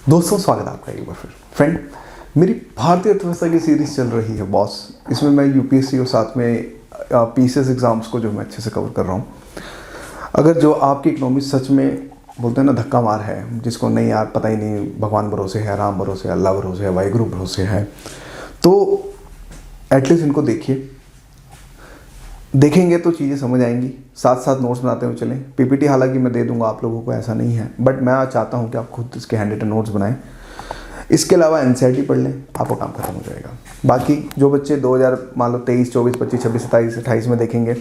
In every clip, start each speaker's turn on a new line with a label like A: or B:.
A: दोस्तों स्वागत है आपका एक बार फिर। फ्रेंड, मेरी भारतीय अर्थव्यवस्था की सीरीज चल रही है बॉस। इसमें मैं यूपीएससी और साथ में पीसीएस एग्ज़ाम्स को जो मैं अच्छे से कवर कर रहा हूँ। अगर जो आपकी इकोनॉमी सच में बोलते हैं ना धक्का मार है, जिसको नहीं यार पता ही नहीं भगवान भरोसे है, राम भरोसे है, अल्लाह भरोसे है, वाहिगुरु भरोसे है, तो एटलीस्ट इनको देखेंगे तो चीज़ें समझ आएंगी। साथ साथ नोट्स बनाते हुए चलें। पीपीटी हालांकि मैं दे दूंगा आप लोगों को, ऐसा नहीं है, बट मैं चाहता हूं कि आप खुद इसके हैंड रिटन नोट्स बनाएं। इसके अलावा एनसीईआरटी पढ़ लें, आपका काम खत्म हो जाएगा। बाकी जो बच्चे 2000 मान लो 23, 24, 25, 26, 27, 28 में देखेंगे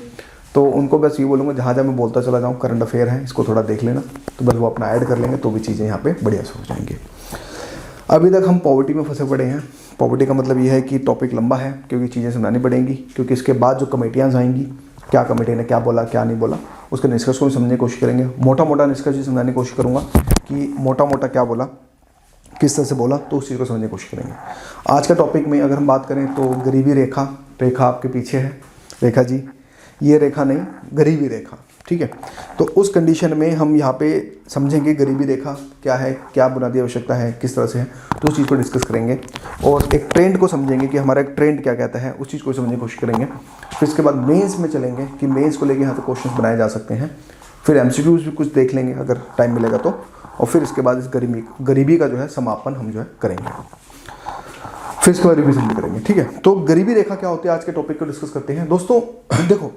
A: तो उनको बस ये बोलूँगा, जहाँ जहाँ मैं बोलता चला जाऊँ करंट अफेयर है, इसको थोड़ा देख लेना, तो बस वो अपना ऐड कर लेंगे तो भी चीज़ें यहाँ पर बढ़िया से हो जाएंगी। अभी तक हम पॉवर्टी में फंसे पड़े हैं। पॉवर्टी का मतलब ये है कि टॉपिक लंबा है, क्योंकि चीज़ें समझानी पड़ेंगी, क्योंकि इसके बाद जो कमेटियाँ आएंगी, क्या कमेटी ने क्या बोला क्या नहीं बोला, उसके निष्कर्ष को भी समझने की कोशिश करेंगे। मोटा मोटा निष्कर्ष भी समझाने की कोशिश करूँगा कि मोटा मोटा क्या बोला, किस तरह से बोला, तो उस चीज़ को समझने की कोशिश करेंगे। आज का टॉपिक में अगर हम बात करें तो गरीबी रेखा। रेखा आपके पीछे है, रेखा जी, ये रेखा नहीं, गरीबी रेखा, ठीक है। तो उस कंडीशन में हम यहाँ पे समझेंगे गरीबी रेखा क्या है, क्या बुनियादी आवश्यकता है, किस तरह से है, तो उस चीज़ को डिस्कस करेंगे। और एक ट्रेंड को समझेंगे कि हमारा एक ट्रेंड क्या कहता है, उस चीज़ को समझने की कोशिश करेंगे। फिर इसके बाद मेंस में चलेंगे कि मेंस को लेके यहाँ पे क्वेश्चंस बनाए जा सकते हैं। फिर एमसीक्यूज भी कुछ देख लेंगे अगर टाइम मिलेगा तो। और फिर इसके बाद इस गरीबी का जो है समापन हम जो है करेंगे। फिर इसके बाद रिविजन भी करेंगे, ठीक है। तो गरीबी रेखा क्या होती है, आज के टॉपिक को डिस्कस करते हैं। दोस्तों देखो,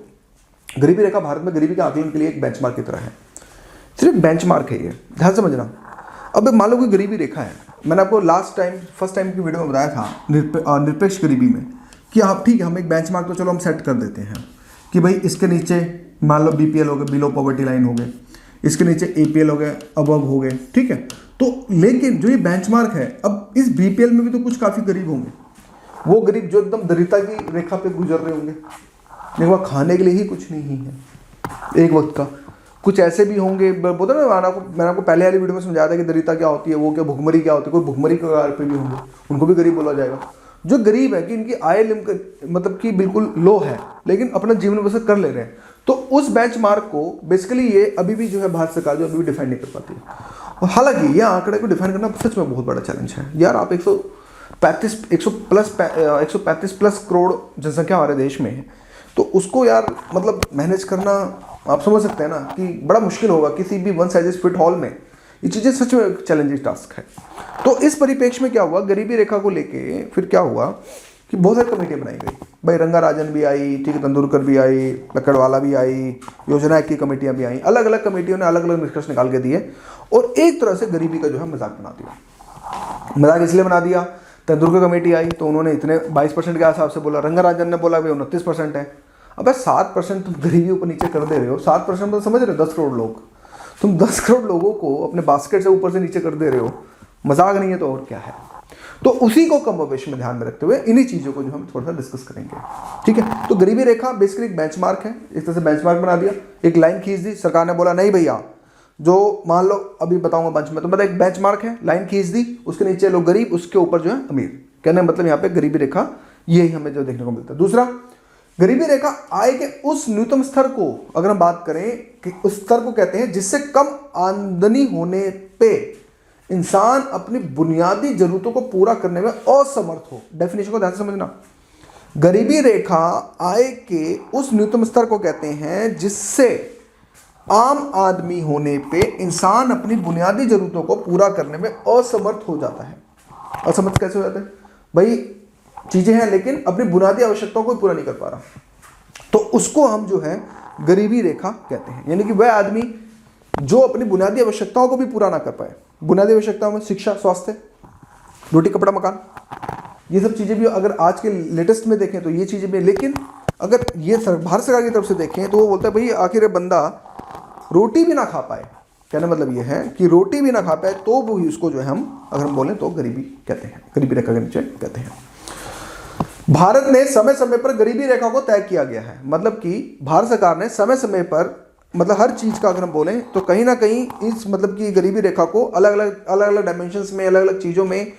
A: गरीबी रेखा भारत में गरीबी के आकलन के लिए एक बेंचमार्क की तरह है। सिर्फ बेंचमार्क है ये, ध्यान समझना। अब मान लो कोई गरीबी रेखा है, मैंने आपको फर्स्ट टाइम की वीडियो में बताया था निरपेक्ष गरीबी में कि आप ठीक है, हम एक बेंचमार्क तो चलो हम सेट कर देते हैं कि भाई इसके नीचे मान लो बीपीएल हो गए, बिलो पॉवर्टी लाइन हो गए, इसके नीचे एपीएल हो गए, अबव हो गए, ठीक है। तो लेकिन जो ये बेंचमार्क है, अब इस बीपीएल में भी तो कुछ काफ़ी गरीब होंगे, वो गरीब जो एकदम दरिद्रता की रेखा पे गुजर रहे होंगे, लेकिन वह खाने के लिए ही कुछ नहीं है एक वक्त का। कुछ ऐसे भी होंगे, बोलते ना, मैंने आपको पहले वाली वीडियो में समझाया था कि दरिद्रता क्या होती है, वो क्या भुखमरी क्या होती है, कोई भुखमरी के आधार पे भी होंगे, उनको भी गरीब बोला जाएगा। जो गरीब है कि इनकी आय मतलब कि बिल्कुल लो है, लेकिन अपना जीवन बसर कर ले रहे हैं, तो उस बेंचमार्क को बेसिकली ये अभी भी जो है भारत सरकार जो अभी भी डिफाइन नहीं कर पाती है। और हालांकि ये आंकड़े को डिफाइन करना सच में बहुत बड़ा चैलेंज है यार। आप 135 प्लस करोड़ जनसंख्या हमारे देश में है, तो उसको यार मतलब मैनेज करना, आप समझ सकते हैं ना कि बड़ा मुश्किल होगा किसी भी वन साइज फिट हॉल में। ये चीज़ें सच में चैलेंजिंग टास्क है। तो इस परिप्रेक्ष्य में क्या हुआ, गरीबी रेखा को लेके फिर क्या हुआ कि बहुत सारी कमेटियाँ बनाई गई। भाई रंगा राजन भी आई, ठीक है, तेंदुलकर भी आई, लकड़वाला भी आई, योजना की कमेटियाँ भी आई। अलग अलग कमेटियों ने अलग अलग निष्कर्ष निकाल के दिए और एक तरह से गरीबी का जो है मजाक बना दिया। मजाक इसलिए बना दिया, तेंदुलकर कमेटी आई तो उन्होंने इतने 22% के हिसाब से बोला, रंगा राजन ने बोला भाई 29% है। अब 7% तुम गरीबी ऊपर नीचे कर दे रहे हो। 7% तो समझ रहे हो 10 करोड़ लोग, तुम 10 करोड़ लोगों को अपने बास्केट से ऊपर से नीचे कर दे रहे हो, मजाक नहीं है तो और क्या है। तो उसी को कमोबेश में ध्यान में रखते हुए इन्हीं चीज़ों को जो हम थोड़ा सा डिस्कस करेंगे, ठीक है। तो गरीबी रेखा बेसिकली एक बेंचमार्क है, इस तरह से बेंचमार्क बना दिया, एक लाइन खींच दी, सरकार ने बोला नहीं भैया, जो मान लो अभी बताऊंगा बंच में, तो मतलब एक बेंचमार्क है, लाइन खींच दी, उसके नीचे लोग गरीब, उसके ऊपर जो है अमीर। कहने मतलब यहाँ पे गरीबी रेखा यही हमें जो देखने को मिलता है। दूसरा, गरीबी रेखा आय के उस न्यूनतम स्तर को अगर हम बात करें कि उस स्तर को कहते हैं जिससे कम आमदनी होने पे इंसान अपनी बुनियादी जरूरतों को पूरा करने में असमर्थ हो। डेफिनेशन को ध्यान से समझना। गरीबी रेखा आय के उस न्यूनतम स्तर को कहते हैं जिससे आम आदमी होने पे इंसान अपनी बुनियादी जरूरतों को पूरा करने में असमर्थ हो जाता है। असमर्थ कैसे हो जाता है भाई, चीजें हैं लेकिन अपनी बुनियादी आवश्यकताओं को पूरा नहीं कर पा रहा, तो उसको हम जो है गरीबी रेखा कहते हैं। यानी कि वह आदमी जो अपनी बुनियादी आवश्यकताओं को भी पूरा ना कर पाए। बुनियादी आवश्यकताओं में शिक्षा, स्वास्थ्य, रोटी कपड़ा मकान, ये सब चीजें भी अगर आज के लेटेस्ट में देखें तो ये चीजें भी, लेकिन अगर ये भारत सरकार की तरफ से देखें तो वो बोलता है भाई आखिर ये बंदा रोटी भी ना खा पाए। कहने मतलब ये है कि रोटी भी ना खा पाए तो भी उसको जो है हम अगर हम बोलें तो गरीबी कहते हैं, गरीबी रेखा के नीचे कहते हैं। भारत ने समय समय पर गरीबी रेखा को तय किया गया है, मतलब कि भारत सरकार ने समय समय पर, मतलब हर चीज का अगर हम बोलें तो कहीं ना कहीं इस मतलब कि गरीबी रेखा को अलग अलग डायमेंशंस में, अलग अलग चीजों में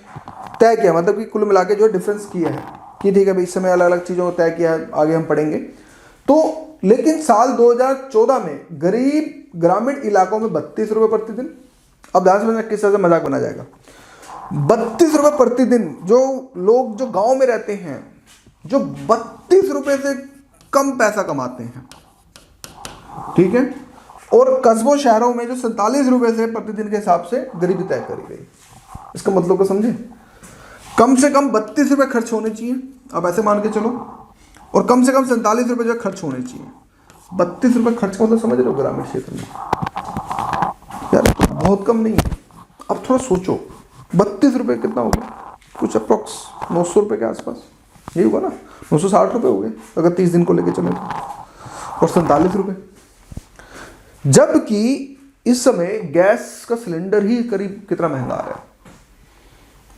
A: तय किया। मतलब कि कुल मिला के जो डिफरेंस किया है कि ठीक है भाई इस समय अलग अलग चीजों को तय किया है, आगे हम पढ़ेंगे। तो लेकिन साल 2014 में गरीब ग्रामीण इलाकों में 32 रुपये प्रतिदिन, अब ध्यान समझना किस तरह से मजाक बना जाएगा, ₹32 प्रतिदिन जो लोग जो गांव में रहते हैं, जो ₹32 से कम पैसा कमाते हैं, ठीक है, और कस्बों शहरों में जो ₹47 से प्रतिदिन के हिसाब से गरीबी तय करी गई। इसका मतलब को समझे, कम से कम ₹32 खर्च होने चाहिए, अब ऐसे मान के चलो, और कम से कम ₹47 जो खर्च होने चाहिए। ₹32 खर्च का मतलब समझ रहे हो ग्रामीण क्षेत्र में यार बहुत कम नहीं है। अब थोड़ा सोचो, ₹32 कितना हो गया, कुछ अप्रोक्स ₹900 के आसपास, यही होगा ना, ₹960 हो गए अगर 30 दिन को लेके चले तो, और ₹47। जबकि इस समय गैस का सिलेंडर ही करीब कितना महंगा आ रहा है,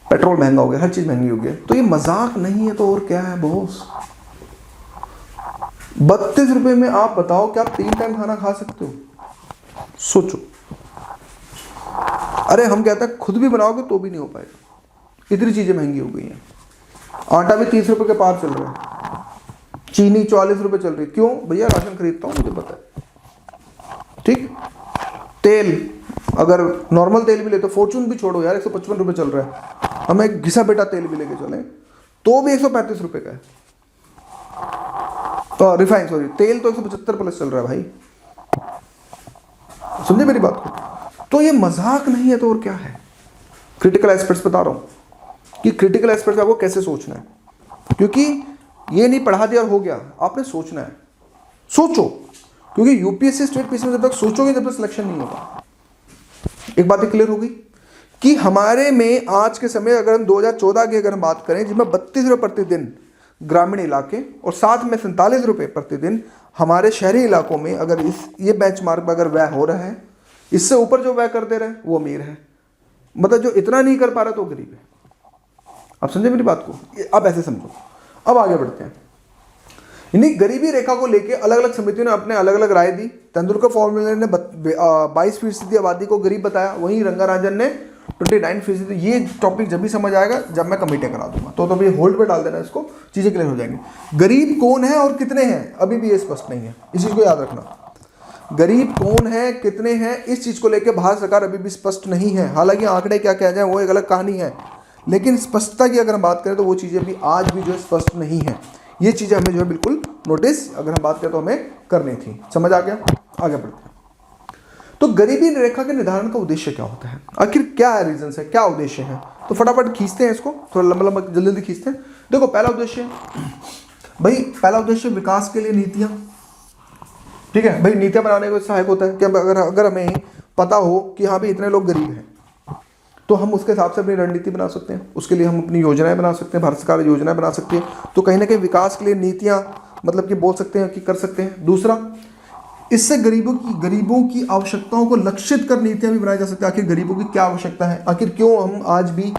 A: पेट्रोल महंगा हो गया, हर चीज महंगी हो गई। तो ये मजाक नहीं है तो और क्या है बॉस। ₹32 में आप बताओ क्या आप 3 टाइम खाना खा सकते हो, सोचो। अरे हम कहते हैं खुद भी बनाओगे तो भी नहीं हो पाएगा, इतनी चीजें महंगी हो गई हैं। आटा भी ₹30 के पार चल रहा है, चीनी ₹44 चल रही है। क्यों भैया, राशन खरीदता हूं, मुझे पता है, ठीक। तेल, अगर नॉर्मल तेल भी ले तो फॉर्चून भी छोड़ो यार, ₹155 चल रहा है। हम एक घिसा बेटा तेल भी लेके चले तो भी ₹135 का है, तो रिफाइन सॉरी तेल तो 175 प्लस चल रहा है भाई, समझे मेरी बात को। तो ये मजाक नहीं है तो और क्या है। क्रिटिकल एस्पेक्ट्स बता रहा हूं कि क्रिटिकल एस्पेक्ट्स आपको कैसे सोचना है, क्योंकि ये नहीं पढ़ा दिया और हो गया, आपने सोचना है। सोचो, क्योंकि यूपीएससी स्टेट पीसी में जब तक सोचोगे जब तक सिलेक्शन नहीं होगा। एक बात क्लियर हो गई कि हमारे में आज के समय अगर हम 2014 की अगर हम बात करें, जिसमें ₹32 प्रतिदिन ग्रामीण इलाके और साथ में ₹47 प्रतिदिन हमारे शहरी इलाकों में, अगर ये बेंचमार्क पर अगर व्यय हो रहा है, इससे ऊपर जो व्यय कर दे रहा है वो अमीर है, मतलब जो इतना नहीं कर पा रहा तो गरीब है। आप समझे मेरी बात को, अब ऐसे समझो। अब आगे बढ़ते हैं। यानी गरीबी रेखा को लेकर अलग अलग समितियों ने अपने अलग अलग राय दी। तेंदुलकर फॉर्मूले ने 22% आबादी को गरीब बताया, वहीं रंगाराजन ने 29%। ये टॉपिक जब भी समझ आएगा जब मैं कमेटियां करा दूंगा, तो अभी होल्ड पे डाल देना इसको, चीजें क्लियर हो जाएंगी। गरीब कौन है और कितने हैं अभी भी ये स्पष्ट नहीं है, इस चीज को याद रखना। गरीब कौन है कितने हैं इस चीज को लेकर भारत सरकार अभी भी स्पष्ट नहीं है। हालांकि आंकड़े क्या कह जाए वो एक अलग कहानी है, लेकिन स्पष्टता की अगर हम बात करें तो वो चीजें भी आज भी जो है स्पष्ट नहीं है। ये चीजें हमें जो है बिल्कुल नोटिस अगर हम बात करें तो हमें करनी थी। समझ आ गया, आगे बढ़ते हैं। तो गरीबी रेखा के निर्धारण का उद्देश्य क्या होता है, आखिर क्या रीजन है, क्या उद्देश्य है, तो फटाफट खींचते हैं इसको, थोड़ा लंबा लंबा जल्दी जल्दी खींचते हैं। देखो पहला उद्देश्य भाई, पहला उद्देश्य विकास के लिए नीतियां, ठीक है भाई। नीतियां बनाने को सहायक होता है कि अगर हमें पता हो कि हाँ भाई इतने लोग गरीब हैं, तो हम उसके हिसाब से अपनी रणनीति बना सकते हैं, उसके लिए हम अपनी योजनाएं बना सकते हैं, भारत सरकार योजनाएं बना सकती है। तो कहीं ना कहीं विकास के लिए नीतियां मतलब कि बोल सकते हैं कि कर सकते हैं। दूसरा, इससे गरीबों की आवश्यकताओं को लक्षित कर नीतियां भी बनाई जा सकती है। आखिर गरीबों की क्या आवश्यकता है, आखिर क्यों हम आज भी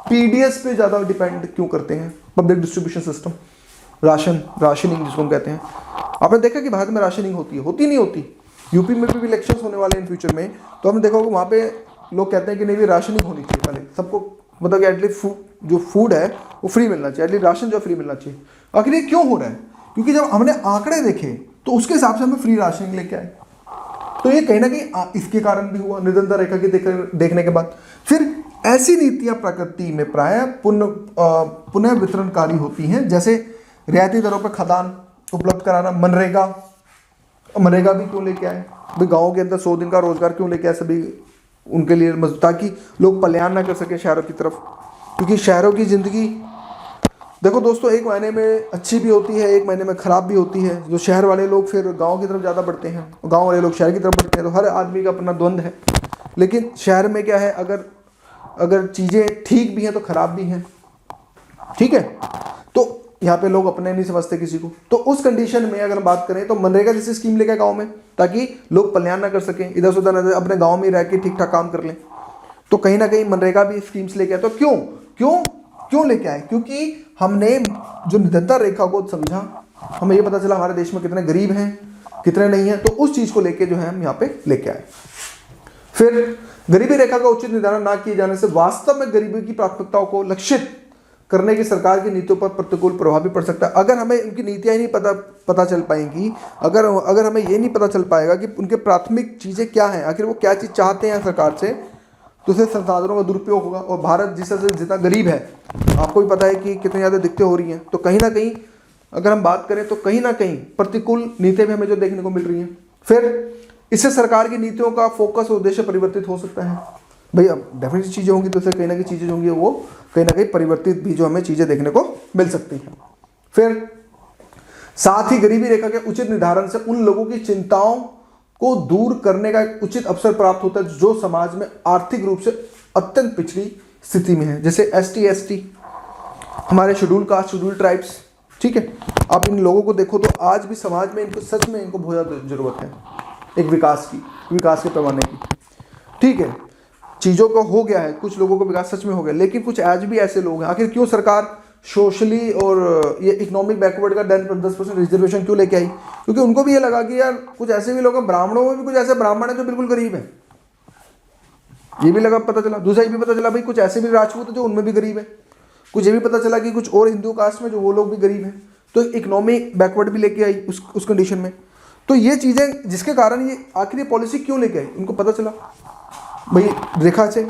A: पीडीएस पे ज़्यादा डिपेंड क्यों करते हैं, पब्लिक डिस्ट्रीब्यूशन सिस्टम, राशनिंग जिसको हम कहते हैं। आपने देखा कि भारत में राशनिंग होती है, होती नहीं होती। यूपी में भी इलेक्शंस होने वाले हैं इन फ्यूचर में, तो हमने देखा होगा वहाँ पे लोग कहते हैं कि नहीं भी राशनिंग होनी चाहिए पहले सबको, मतलब कि एटलीस्ट जो फूड है वो फ्री मिलना चाहिए, एटलीस्ट राशन जो फ्री मिलना चाहिए। आखिर ये क्यों हो रहा है, क्योंकि जब हमने आंकड़े देखे तो उसके हिसाब से हमें फ्री राशनिंग लेके आए। तो ये कहीं ना कहीं इसके कारण भी हुआ निरंतर रेखा की देखने के बाद। फिर ऐसी नीतियां प्रकृति में प्रायः पुनः वितरणकारी होती हैं, जैसे रियायती दरों पर खदान उपलब्ध कराना। मनरेगा भी क्यों लेके आए भाई, गाँव के अंदर 100 दिन का रोजगार क्यों लेके आए सभी उनके लिए, ताकि लोग पलायन ना कर सके शहरों की तरफ। क्योंकि शहरों की ज़िंदगी देखो दोस्तों, एक महीने में अच्छी भी होती है, एक महीने में ख़राब भी होती है। जो शहर वाले लोग फिर गांव की तरफ ज़्यादा बढ़ते हैं, गांव वाले लोग शहर की तरफ बढ़ते हैं, तो हर आदमी का अपना द्वंद्व है। लेकिन शहर में क्या है, अगर चीज़ें ठीक भी हैं तो ख़राब भी हैं, ठीक है। तो यहाँ पे लोग अपने नहीं समझते किसी को। तो उस कंडीशन में अगर हम बात करें तो मनरेगा जैसी स्कीम लेके गाँव में, ताकि लोग पलायन ना कर सकें, इधर से उधर अपने गाँव में रह के ठीक ठाक काम कर लें। तो कहीं ना कहीं मनरेगा भी स्कीम्स लेके आए। तो क्यों लेके आए, क्योंकि हमने जो निरंतर रेखा को समझा, हमें ये पता चला हमारे देश में कितने गरीब हैं कितने नहीं हैं, तो उस चीज़ को लेके जो है हम यहाँ पे लेके आए। फिर गरीबी रेखा का उचित निर्धारण ना किए जाने से वास्तव में गरीबी की प्राथमिकताओं को लक्षित करने की सरकार की नीतियों पर प्रतिकूल प्रभाव भी पड़ सकता है। अगर हमें उनकी नीतियाँ ही नहीं पता चल पाएंगी, अगर हमें ये नहीं पता चल पाएगा कि उनके प्राथमिक चीज़ें क्या हैं, आखिर वो क्या चीज़ चाहते हैं सरकार से, तो उससे संसाधनों का दुरुपयोग होगा। और भारत जिस तरह से जितना गरीब है, आपको भी पता है कि कितनी ज़्यादा दिक्कतें हो रही हैं। तो कहीं ना कहीं अगर हम बात करें तो कहीं ना कहीं प्रतिकूल नीतियाँ भी हमें जो देखने को मिल रही हैं। फिर इससे सरकार की नीतियों का फोकस और उद्देश्य परिवर्तित हो सकता है। भाई अब डेफिनेटली चीज़ें होंगी तो उससे कहीं ना कहीं चीज़ें होंगी वो कहीं ना कहीं परिवर्तित भी जो हमें चीज़ें देखने को मिल सकती हैं। फिर साथ ही गरीबी रेखा के उचित निर्धारण से उन लोगों की चिंताओं को दूर करने का एक उचित अवसर प्राप्त होता है जो समाज में आर्थिक रूप से अत्यंत पिछड़ी स्थिति में है, जैसे ST हमारे शेड्यूल कास्ट, शेड्यूल ट्राइब्स। ठीक है, आप इन लोगों को देखो तो आज भी समाज में इनको सच में इनको बहुत ज़्यादा जरूरत है एक विकास के पैमाने की। ठीक है, चीज़ों का हो गया है, कुछ लोगों का विकास सच में हो गया, लेकिन कुछ आज भी ऐसे लोग हैं। आखिर क्यों सरकार सोशली और ये इकोनॉमिक बैकवर्ड का 10% रिजर्वेशन क्यों लेके आई? क्योंकि उनको भी ये लगा कि यार कुछ ऐसे भी लोग हैं, ब्राह्मणों में भी कुछ ऐसे ब्राह्मण हैं जो बिल्कुल गरीब हैं, ये भी लगा पता चला। दूसरा ये भी पता चला भाई कुछ ऐसे भी राजपूत हैं जो उनमें भी गरीब है। कुछ ये भी पता चला कि कुछ और हिंदू कास्ट में जो वो लोग भी गरीब हैं। तो इकोनॉमिक बैकवर्ड भी लेके आई उस कंडीशन में। तो ये चीज़ें जिसके कारण ये आखिर ये पॉलिसी क्यों लेके आई, उनको पता चला भाई रेखा से।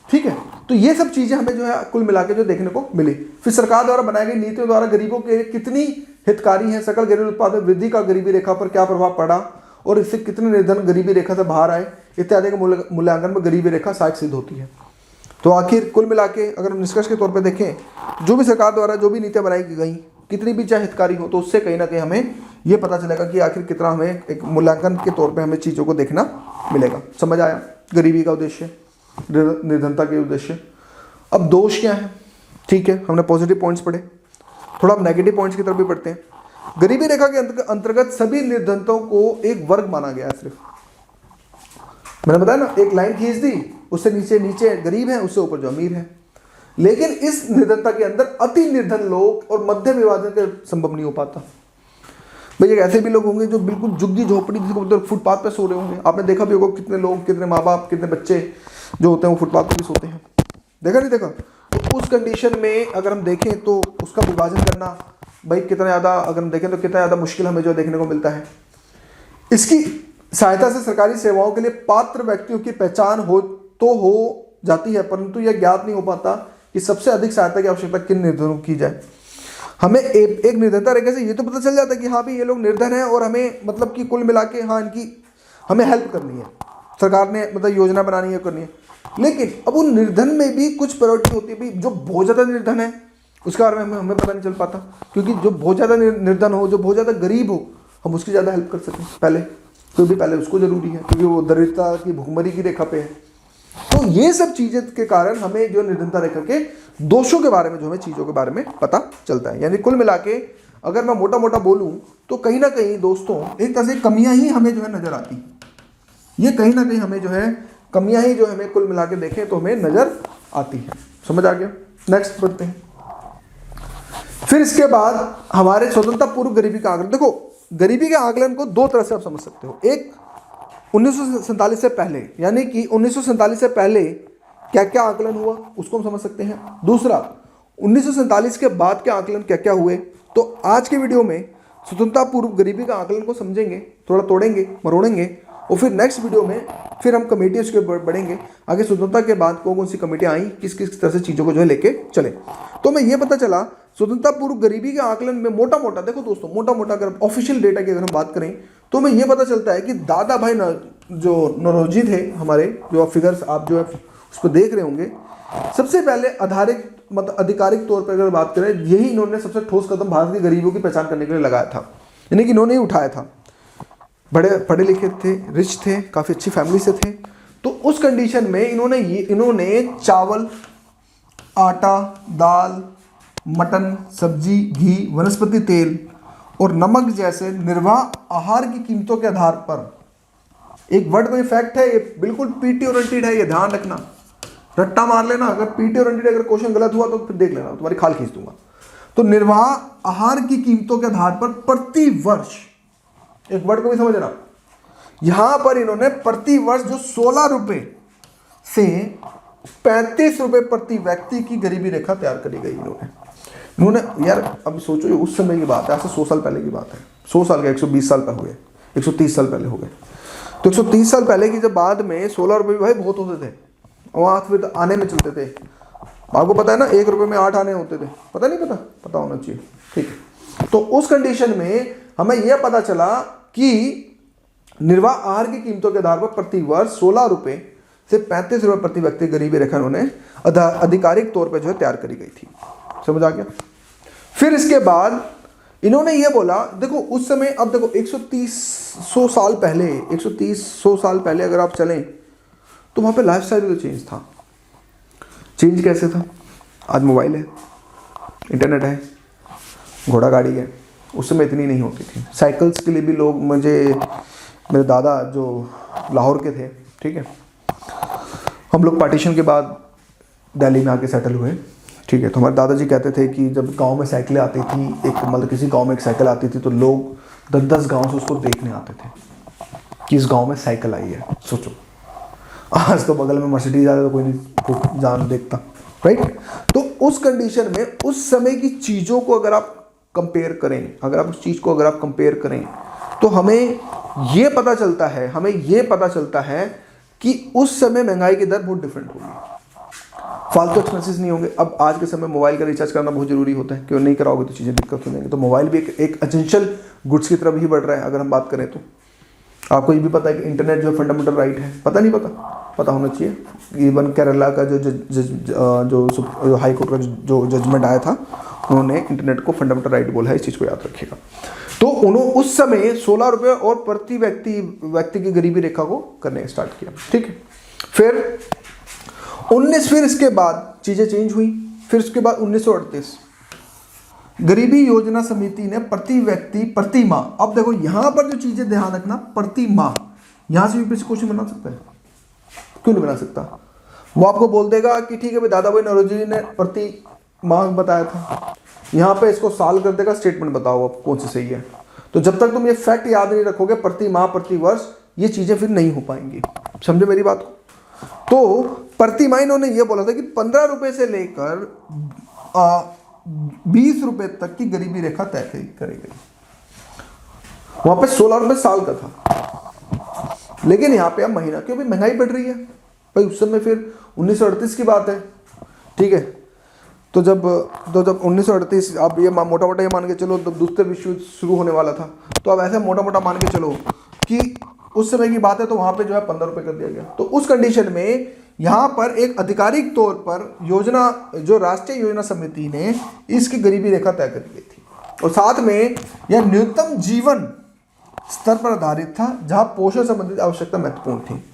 A: ठीक है, तो ये सब चीज़ें हमें जो है कुल मिला के जो देखने को मिली। फिर सरकार द्वारा बनाई गई नीतियों द्वारा गरीबों के कितनी हितकारी हैं, सकल घरेलू उत्पाद में वृद्धि का गरीबी रेखा पर क्या प्रभाव पड़ा और इससे कितने निर्धन गरीबी रेखा से बाहर आए इत्यादि के मूल्यांकन में गरीबी रेखा सहायक सिद्ध होती है। तो आखिर कुल मिला के अगर हम निष्कर्ष के तौर पर देखें, जो भी सरकार द्वारा जो भी नीतियाँ बनाई गई कितनी भी चाहे हितकारी हो, तो उससे कहीं ना कहीं हमें ये पता चलेगा कि आखिर कितना हमें एक मूल्यांकन के तौर पे हमें चीज़ों को देखना मिलेगा। समझ आया गरीबी का उद्देश्य, निर्धनता के उद्देश्य। अब दोष क्या है? ठीक है, हमने पॉजिटिव पॉइंट्स पढ़े, थोड़ा अब नेगेटिव पॉइंट्स की तरफ भी पढ़ते हैं। गरीबी रेखा के अंतर्गत सभी निर्धनताओं को एक वर्ग माना गया है। सिर्फ मैंने बताया ना, एक लाइन खींच दी, उससे नीचे नीचे गरीब है, उससे ऊपर जो अमीर है। लेकिन इस निर्धनता के अंदर अति निर्धन लोग और मध्य विभाजन के संभव नहीं हो पाता। भैया ऐसे भी लोग होंगे जो बिल्कुल झुग्गी झोपड़ी जिसको फुटपाथ पे सो रहे होंगे। आपने देखा भी होगा कितने लोग, कितने माँ बाप, कितने बच्चे जो होते हैं वो फुटपाथ पे भी सोते हैं। देखा नहीं देखा? तो उस कंडीशन में अगर हम देखें तो उसका विभाजन करना भाई कितना ज़्यादा, अगर हम देखें तो कितना ज़्यादा मुश्किल हमें जो देखने को मिलता है। इसकी सहायता से सरकारी सेवाओं के लिए पात्र व्यक्तियों की पहचान हो जाती है, परंतु यह ज्ञात नहीं हो पाता कि सबसे अधिक सहायता की आवश्यकता किन निर्धनों की जाए। हमें एक निर्धनता रेखा से ये तो पता चल जाता है कि हाँ भाई ये लोग निर्धन हैं और हमें मतलब कि कुल मिला के हाँ इनकी हमें हेल्प करनी है, सरकार ने मतलब योजना बनानी है, करनी है। लेकिन अब उन निर्धन में भी कुछ प्रायोरिटी होती है। भाई जो बहुत ज़्यादा निर्धन है उसके बारे में हमें पता नहीं चल पाता, क्योंकि जो बहुत ज़्यादा निर्धन हो, जो बहुत ज़्यादा गरीब हो, हम उसकी ज़्यादा हेल्प कर सकें पहले, क्योंकि पहले उसको ज़रूरी है, क्योंकि वो दरिद्रता की भुखमरी की रेखा पे है। तो ये सब चीज़ें के कारण हमें जो निर्धनता रेखा के दोषों के बारे में जो हमें चीज़ों के बारे में पता चलता है। यानी कुल मिला के अगर मैं मोटा मोटा बोलूँ तो कहीं ना कहीं दोस्तों एक तरह से कमियां ही हमें जो है नज़र आती हैं। ये कहीं ना कहीं हमें जो है कमियां ही जो हमें कुल मिला के देखें तो हमें नज़र आती है। समझ आ गया? नेक्स्ट बढ़ते हैं। फिर इसके बाद हमारे स्वतंत्रता पूर्व गरीबी का आकलन। देखो गरीबी के आकलन को दो तरह से आप समझ सकते हो। एक 1947 से पहले, यानी कि 1947 से पहले क्या क्या आकलन हुआ उसको हम समझ सकते हैं। दूसरा 1947 के बाद के आकलन क्या क्या हुए। तो आज के वीडियो में स्वतंत्रता पूर्व गरीबी का आकलन को समझेंगे, थोड़ा तोड़ेंगे मरोड़ेंगे, और फिर नेक्स्ट वीडियो में फिर हम कमेटियों के बढ़ेंगे आगे। स्वतंत्रता के बाद कौन कौन सी कमेटियाँ आई, किस किस तरह से चीज़ों को जो है लेके चले। तो हमें ये पता चला स्वतंत्रता पूर्व गरीबी के आकलन में मोटा मोटा, देखो दोस्तों मोटा मोटा अगर ऑफिशियल डेटा की अगर हम बात करें तो हमें ये पता चलता है कि दादा भाई जो नौरोजी थे हमारे, जो फिगर्स आप जो है उस पर देख रहे होंगे, सबसे पहले आधारित मतलब आधिकारिक तौर पर अगर बात करें, यही इन्होंने सबसे ठोस कदम भारत के गरीबों की पहचान करने के लिए लगाया था। यानी कि इन्होंने ही उठाया था। बड़े पढ़े लिखे थे, रिच थे, काफ़ी अच्छी फैमिली से थे। तो उस कंडीशन में इन्होंने चावल, आटा, दाल, मटन, सब्जी, घी, वनस्पति तेल और नमक जैसे निर्वाह आहार की कीमतों के आधार पर, एक वर्ड में फैक्ट है, ये बिल्कुल पीटी ओरिएंटेड है, ये ध्यान रखना, रट्टा मार लेना। अगर पीटी ओरिएंटेड अगर क्वेश्चन गलत हुआ तो फिर देख लेना, तुम्हारी खाल खींच दूंगा। तो निर्वाह आहार की कीमतों के आधार पर प्रति वर्ष, एक वर्ड को भी समझना, यहां पर इन्होंने प्रति वर्ष जो 16 रुपए से 35 रुपए प्रति व्यक्ति की गरीबी रेखा तैयार करी गई। इन्होंने यार अब सोचो, ये उस समय की बात है, ऐसे 100 साल पहले की बात है। 100 साल के 120 साल पहले हो गए, 130 साल पहले हो गए। तो 130 साल पहले की जब बाद में 16 रुपये भाई बहुत होते थे, वहाँ फिर आने में चलते थे। आपको पता है ना, 1 रुपये में 8 आने होते थे, पता नहीं? पता होना चाहिए, ठीक है। तो उस कंडीशन में हमें यह पता चला कि निर्वाह आहार की कीमतों के आधार पर प्रति वर्ष 16 रुपये से 35 रुपये प्रति व्यक्ति गरीबी रेखा उन्होंने आधिकारिक तौर पर जो है तैयार करी गई थी। समझ आ गया? फिर इसके बाद इन्होंने ये बोला, देखो उस समय, अब देखो 130 साल पहले अगर आप चलें तो वहाँ पे लाइफस्टाइल तो चेंज था। चेंज कैसे था? आज मोबाइल है, इंटरनेट है, घोड़ा गाड़ी है, उस समय इतनी नहीं होती थी। साइकिल्स के लिए भी लोग, मेरे दादा जो लाहौर के थे, ठीक है, हम लोग पार्टीशन के बाद दिल्ली में आके सेटल हुए, ठीक है। तो हमारे दादाजी कहते थे कि जब गांव में साइकिलें आती थी, एक मतलब किसी गांव में एक साइकिल आती थी तो लोग 10-10 गांव से उसको देखने आते थे कि इस गांव में साइकिल आई है। सोचो, आज तो बगल में मर्सिडीज आए तो कोई नहीं जान देखता, राइट? तो उस कंडीशन में उस समय की चीज़ों को अगर आप कंपेयर करें, तो हमें ये पता चलता है कि उस समय महंगाई की दर बहुत डिफरेंट होगी। फालतू एक्सपेंसेस नहीं होंगे। अब आज के समय मोबाइल का रिचार्ज करना बहुत जरूरी होता है, क्यों नहीं कराओगे तो चीज़ें दिक्कत हो जाएंगी। तो मोबाइल भी एक एसेंशियल गुड्स की तरफ ही बढ़ रहा है। अगर हम बात करें तो आपको ये भी पता है कि इंटरनेट जो फंडामेंटल राइट है, पता होना चाहिए। इवन केरला का जो हाई कोर्ट का जो जजमेंट आया था, उन्होंने इंटरनेट को फंडामेंटल राइट बोला है, इस चीज़ को याद रखिएगा। तो उन्होंने उस समय 16 रुपये और प्रति व्यक्ति की गरीबी रेखा को करने स्टार्ट किया, ठीक है। फिर इसके बाद चीज़ें चेंज हुई। फिर उसके बाद 1938 गरीबी योजना समिति ने प्रति व्यक्ति प्रति माह, अब देखो यहां पर जो चीजें ध्यान रखना, प्रति माह, यहां से यूपीएससी क्वेश्चन बना सकता है, क्यों नहीं बना सकता? वो आपको बोल देगा कि ठीक है भाई, दादा भाई नौरोजी ने प्रति माह बताया था, यहां पे इसको साल कर देगा, स्टेटमेंट बताओ अब कौन सी सही है। तो जब तक तुम ये फैक्ट याद नहीं रखोगे, प्रति माह प्रति वर्ष, ये चीजें फिर नहीं हो पाएंगी। समझे मेरी बात को? तो प्रति माह इन्होंने ये बोला था कि 15 रुपए से लेकर 20 रुपए तक की गरीबी रेखा तय करी गई। वहां पे 16 रुपए साल का था, लेकिन यहां पे अब महीना, क्योंकि महंगाई बढ़ रही है भाई। उस समय फिर 1938 की बात है, ठीक है। तो जब 1938, आप ये मोटा मोटा ये मान के चलो, तब दूसरा विश्व युद्ध शुरू होने वाला था। तो अब ऐसे मोटा मोटा मान के चलो कि उस समय की बात है, तो वहां पे जो है 15 रुपए कर दिया गया। तो उस कंडीशन में यहाँ पर एक आधिकारिक तौर पर योजना, जो राष्ट्रीय योजना समिति ने इसकी गरीबी रेखा तय कर दी थी, और साथ में यह न्यूनतम जीवन स्तर पर आधारित था, जहाँ पोषण संबंधित आवश्यकता महत्वपूर्ण थी।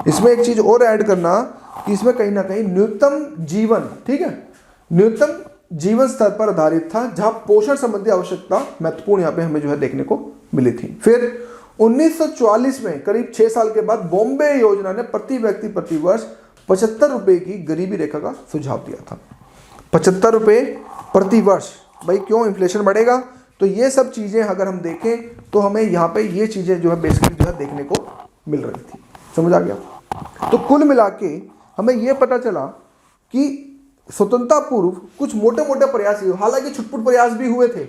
A: इसमें एक चीज और ऐड करना कि इसमें कहीं ना कहीं न्यूनतम जीवन, ठीक है, न्यूनतम जीवन स्तर पर आधारित था, जहाँ पोषण संबंधी आवश्यकता महत्वपूर्ण यहाँ पे हमें जो है देखने को मिली थी। फिर 1944 में करीब 6 साल के बाद बॉम्बे योजना ने प्रति व्यक्ति प्रति वर्ष 75 रुपए की गरीबी रेखा का सुझाव दिया था। 75 रुपए प्रति वर्ष। भाई क्यों? इन्फ्लेशन बढ़ेगा, तो ये सब चीजें अगर हम देखें तो हमें यहाँ पे ये चीजें जो है बेसिकली जो है देखने को मिल रही थी। समझ आ गया? तो कुल मिला के हमें ये पता चला कि स्वतंत्रता पूर्व कुछ मोटे मोटे प्रयास हुए, हालांकि छुटपुट प्रयास भी हुए थे,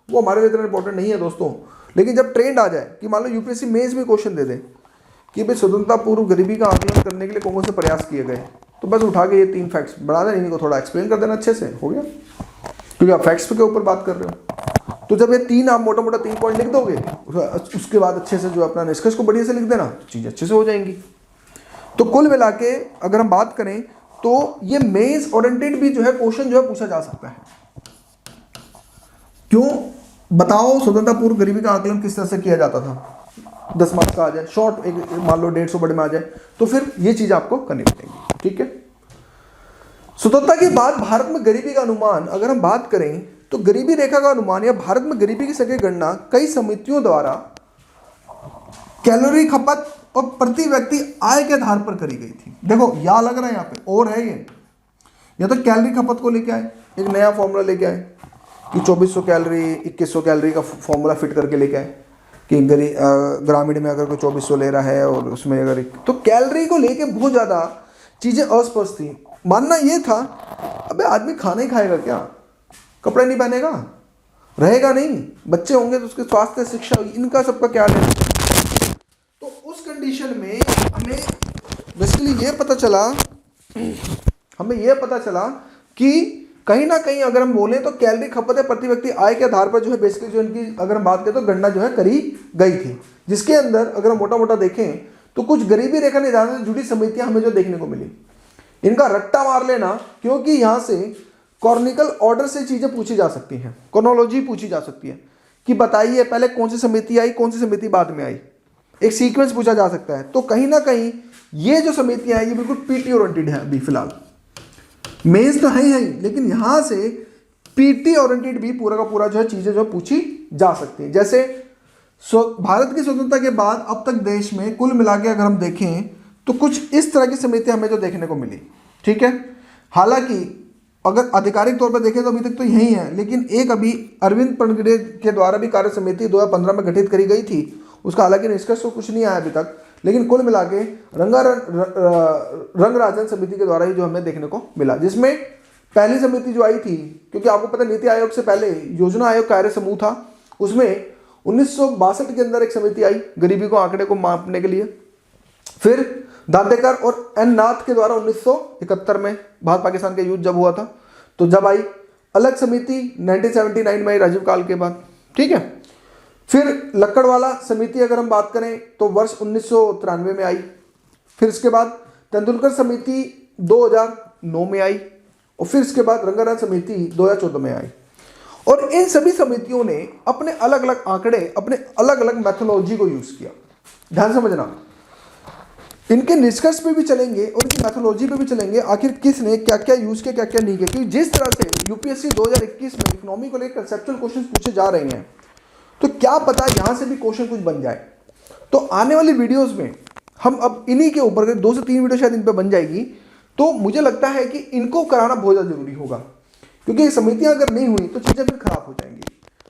A: वो हमारे लिए इतना इंपॉर्टेंट नहीं है दोस्तों। लेकिन जब ट्रेंड आ जाए कि मान लो यूपीएससी मेंस में क्वेश्चन दे दे कि भाई स्वतंत्रता पूर्व गरीबी का आकलन करने के लिए कौन से प्रयास किए गए, तो बस उठा के ये 3 फैक्ट्स बढ़ा देना, इनको थोड़ा एक्सप्लेन कर देना, अच्छे से हो गया, क्योंकि आप फैक्ट्स के ऊपर बात कर रहे हो। तो जब ये 3 आप मोटा मोटा 3 पॉइंट लिख दोगे, उसके बाद अच्छे से जो अपना निष्कर्ष को बढ़िया से लिख देना, चीज़ें अच्छे से हो जाएंगी। तो कुल मिला के अगर हम बात करें तो ये मेंस ओरिएंटेड भी जो है क्वेश्चन जो है पूछा जा सकता है। क्यों? बताओ, स्वतंत्रता पूर्व गरीबी का आकलन किस तरह से किया जाता था? 10 मार्क्स का आ जाए, शॉर्ट एक मान लो 150 वर्ड में आ जाए, तो फिर ये चीज आपको करनी पड़ेगी, ठीक है। स्वतंत्रता के बाद भारत में गरीबी का अनुमान अगर हम बात करें तो गरीबी रेखा का अनुमान या भारत में गरीबी की संख्या गणना कई समितियों द्वारा कैलोरी खपत और प्रति व्यक्ति आय के आधार पर करी गई थी। देखो यहाँ लग रहा है, यहाँ पे और है ये, या तो कैलोरी खपत को लेके आए, एक नया फॉर्मूला लेके आए कि 2400 कैलोरी 2100 कैलोरी का फॉर्मूला फिट करके लेके आए कि ग्रामीण में अगर कोई 2400 ले रहा है और उसमें अगर, तो कैलोरी को लेके बहुत ज़्यादा चीज़ें अस्पष्ट थी। मानना ये था अबे आदमी खाना ही खाएगा क्या, कपड़ा नहीं पहनेगा, रहेगा नहीं, बच्चे होंगे तो उसके स्वास्थ्य शिक्षा इनका सबका क्या है। तो उस कंडीशन में हमें बेसिकली ये पता चला हमें यह पता चला कि कहीं ना कहीं अगर हम बोलें तो कैलोरी खपत है प्रति व्यक्ति आय के आधार पर जो है बेसिकली जो इनकी अगर हम बात करें तो गणना जो है करी गई थी, जिसके अंदर अगर हम मोटा मोटा देखें तो कुछ गरीबी रेखा निर्धारण से जुड़ी समितियां हमें जो देखने को मिली। इनका रट्टा मार लेना, क्योंकि यहां से कॉर्निकल ऑर्डर से चीजें पूछी जा सकती हैं, क्रोनोलॉजी पूछी जा सकती है कि बताइए पहले कौन सी समिति आई, कौन सी समिति बाद में आई, एक सीक्वेंस पूछा जा सकता है। तो कहीं ना कहीं ये जो समितियां हैं ये बिल्कुल पीटी ओरिएंटेड है अभी फिलहाल, मेंस तो है ही, लेकिन यहां से पीटी ओरिएंटेड भी पूरा का पूरा जो है चीजें जो पूछी जा सकती है। जैसे भारत की स्वतंत्रता के बाद अब तक देश में कुल मिला के अगर हम देखें तो कुछ इस तरह की समितियां हमें जो देखने को मिली, ठीक है। हालांकि अगर आधिकारिक तौर पर देखें तो अभी तक तो यही है, लेकिन एक अभी अरविंद पनगड़े के द्वारा भी कार्य समिति 2015 में गठित करी गई थी, उसका हालांकि निष्कर्ष तो कुछ नहीं आया अभी तक, लेकिन कुल मिला के रंगराजन समिति के द्वारा ही जो हमें देखने को मिला, जिसमें पहली समिति जो आई थी, क्योंकि आपको पता नीति आयोग से पहले योजना आयोग कार्य समूह था, उसमें 1962 के अंदर एक समिति आई गरीबी को आंकड़े को मापने के लिए। फिर दादेकर और एन नाथ के द्वारा 1971 में भारत पाकिस्तान का युद्ध जब हुआ था तो जब आई अलग समिति 1979 में आई राजीव काल के बाद, ठीक है। फिर लक्कड़वाला समिति अगर हम बात करें तो वर्ष 1993 में आई। फिर इसके बाद तेंदुलकर समिति 2009 में आई और फिर इसके बाद रंगाराज समिति 2014 में आई। और इन सभी समितियों ने अपने अलग अलग आंकड़े, अपने अलग अलग मैथोलॉजी को यूज किया। ध्यान समझना, इनके निष्कर्ष पे भी चलेंगे और इनकी मैथोलॉजी पे भी चलेंगे, आखिर किसने क्या क्या यूज किया क्या क्या नहीं किया। क्योंकि जिस तरह से यूपीएससी 2021 में इकोनॉमी को लेकर कंसेप्चुअल क्वेश्चन पूछे जा रहे हैं, तो क्या पता यहां से भी क्वेश्चन कुछ बन जाए। तो आने वाली वीडियोस में हम अब इन्हीं के ऊपर 2 से 3 वीडियो शायद इन पर बन जाएगी, तो मुझे लगता है कि इनको कराना बहुत ज़्यादा जरूरी होगा, क्योंकि ये समितियां अगर नहीं हुई तो चीज़ें फिर खराब हो जाएंगी।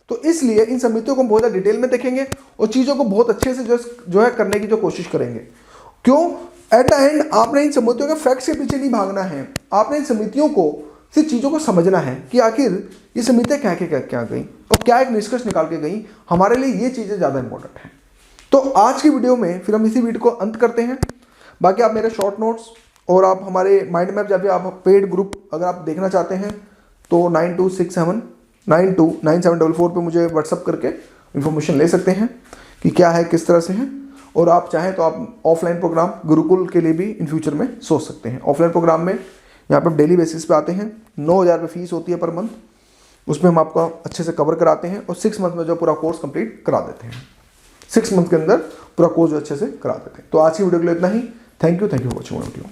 A: तो इसलिए इन समितियों को बहुत ज़्यादा डिटेल में देखेंगे और चीज़ों को बहुत अच्छे से जो है करने की जो कोशिश करेंगे। क्यों? एट द एंड आपने इन समितियों के फैक्ट्स के पीछे नहीं भागना है, आपने इन समितियों को सिर्फ चीज़ों को समझना है कि आखिर ये समितियाँ क्या गई और क्या एक निष्कर्ष निकाल के गई। हमारे लिए ये चीज़ें ज़्यादा इंपॉर्टेंट हैं। तो आज की वीडियो में फिर हम इसी वीडियो को अंत करते हैं। बाकी आप मेरे शॉर्ट नोट्स और आप हमारे माइंड मैप जब भी आप पेड ग्रुप अगर आप देखना चाहते हैं तो 9267929744 पे मुझे व्हाट्सअप करके इन्फॉर्मेशन ले सकते हैं कि क्या है किस तरह से है। और आप चाहें तो आप ऑफलाइन प्रोग्राम गुरुकुल के लिए भी इन फ्यूचर में सोच सकते हैं। ऑफलाइन प्रोग्राम में यहाँ पर डेली बेसिस पे आते हैं, 9,000 रुपये फीस होती है पर मंथ, उसमें हम आपको अच्छे से कवर कराते हैं और 6 मंथ में जो पूरा कोर्स कंप्लीट करा देते हैं। 6 मंथ के अंदर पूरा कोर्स जो अच्छे से करा देते हैं। तो आज की वीडियो के लिए इतना ही। Thank you for watching video.